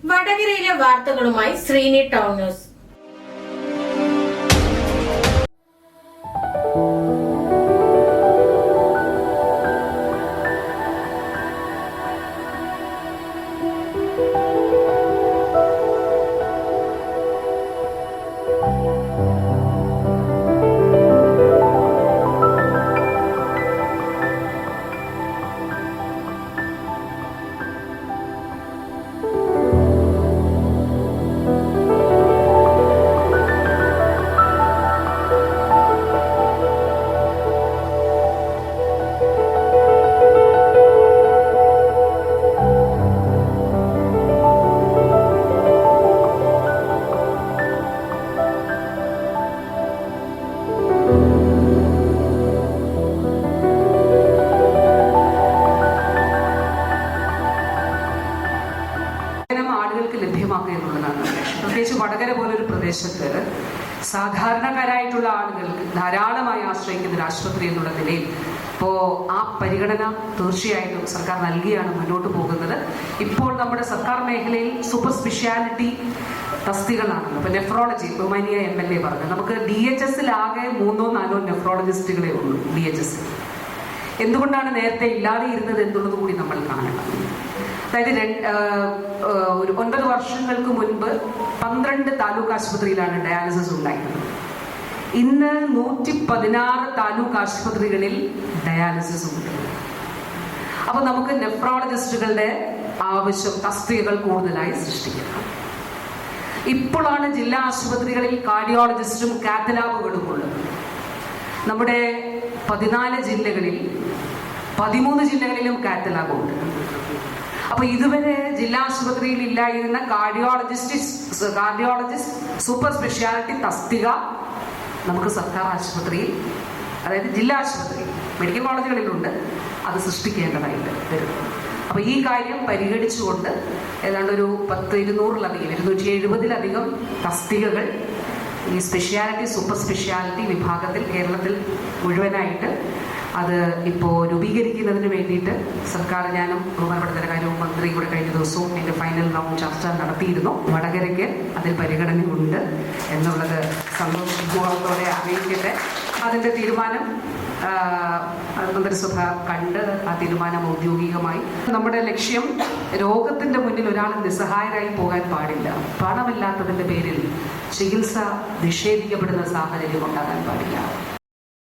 വടകരയിലെ വാർത്തകളുമായി Sreeni town news. ആളുകൾക്ക് ലഭ്യമാക്കുക എന്നുള്ളതാണ്. പ്രത്യേകിച്ച് വടകര പോലൊരു പ്രദേശത്ത് സാധാരണക്കാരായിട്ടുള്ള ആളുകൾക്ക് ധാരാളമായി ആശ്രയിക്കുന്ന ഒരു ആശുപത്രി എന്നുള്ള നിലയിൽ ഇപ്പോൾ ആ പരിഗണന തീർച്ചയായിട്ടും സർക്കാർ നൽകിയാണ് മുന്നോട്ട് പോകുന്നത്. ഇപ്പോൾ നമ്മുടെ സർക്കാർ മേഖലയിൽ സൂപ്പർ സ്പെഷ്യാലിറ്റി തസ്തികളാണല്ലോ. ഇപ്പൊ നെഫ്രോളജി ബഹുമാനിയ MLA പറഞ്ഞു, നമുക്ക് DHS ആകെ 3-4 നെഫ്രോളജിസ്റ്റുകളെ ഉള്ളൂ. DHS എന്തുകൊണ്ടാണ് നേരത്തെ ഇല്ലാതെ ഇരുന്നത് എന്നുള്ളത് കൂടി നമ്മൾ കാണണം. അതായത് ഒരു 9 വർഷങ്ങൾക്ക് മുൻപ് 12 താലൂക്ക് ആശുപത്രിയിലാണ് ഡയാലിസിസ് ഉണ്ടായിരുന്നത്. ഇന്ന് 116 താലൂക്ക് ആശുപത്രികളിൽ ഡയാലിസിസ് ഉണ്ട്. അപ്പൊ നമുക്ക് നെഫ്രോളജിസ്റ്റുകളുടെ ആവശ്യം തസ്തികകൾ കൂടുതലായി സൃഷ്ടിക്കണം. ഇപ്പോഴാണ് ജില്ലാ ആശുപത്രികളിൽ കാർഡിയോളജിസ്റ്റും കാത്തലാബുകളും ഉള്ളത്. നമ്മുടെ 14 ജില്ലകളിൽ 13 ജില്ലകളിലും കാത്തലാബ് ഉണ്ട്. അപ്പൊ ഇതുവരെ ജില്ലാ ആശുപത്രിയിൽ ഇല്ലായിരുന്ന കാർഡിയോളജിസ്റ്റ് സൂപ്പർ സ്പെഷ്യാലിറ്റി തസ്തിക നമുക്ക് സർക്കാർ ആശുപത്രിയിൽ, അതായത് ജില്ലാ ആശുപത്രി മെഡിക്കൽ കോളേജുകളിലുണ്ട്, അത് സൃഷ്ടിക്കേണ്ടതായിട്ട് വരും. അപ്പൊ ഈ കാര്യം പരിഗണിച്ചുകൊണ്ട് ഏതാണ്ട് ഒരു 270-ലധികം തസ്തികകൾ ഈ സ്പെഷ്യാലിറ്റി സൂപ്പർ സ്പെഷ്യാലിറ്റി വിഭാഗത്തിൽ കേരളത്തിൽ മുഴുവനായിട്ട് അത് ഇപ്പോൾ രൂപീകരിക്കുന്നതിന് വേണ്ടിയിട്ട് സർക്കാർ, ഞാനും ബഹുമാനപ്പെട്ട ധനകാര്യ മന്ത്രിയും കൂടെ കഴിഞ്ഞ ദിവസവും അതിൻ്റെ ഫൈനൽ റൗണ്ട് ചർച്ച നടത്തിയിരുന്നു. വടകരയ്ക്ക് അതിൽ പരിഗണനയുണ്ട് എന്നുള്ളത് സന്തോഷപൂർവ്വത്തോടെ അറിയിക്കട്ടെ. അതിൻ്റെ തീരുമാനം മന്ത്രിസഭ കണ്ട് ആ തീരുമാനം ഔദ്യോഗികമായി. നമ്മുടെ ലക്ഷ്യം രോഗത്തിൻ്റെ മുന്നിൽ ഒരാൾ നിസ്സഹായരായി പോകാൻ പാടില്ല. പണമില്ലാത്തതിൻ്റെ പേരിൽ ചികിത്സ നിഷേധിക്കപ്പെടുന്ന സാഹചര്യം ഉണ്ടാകാൻ പാടില്ല.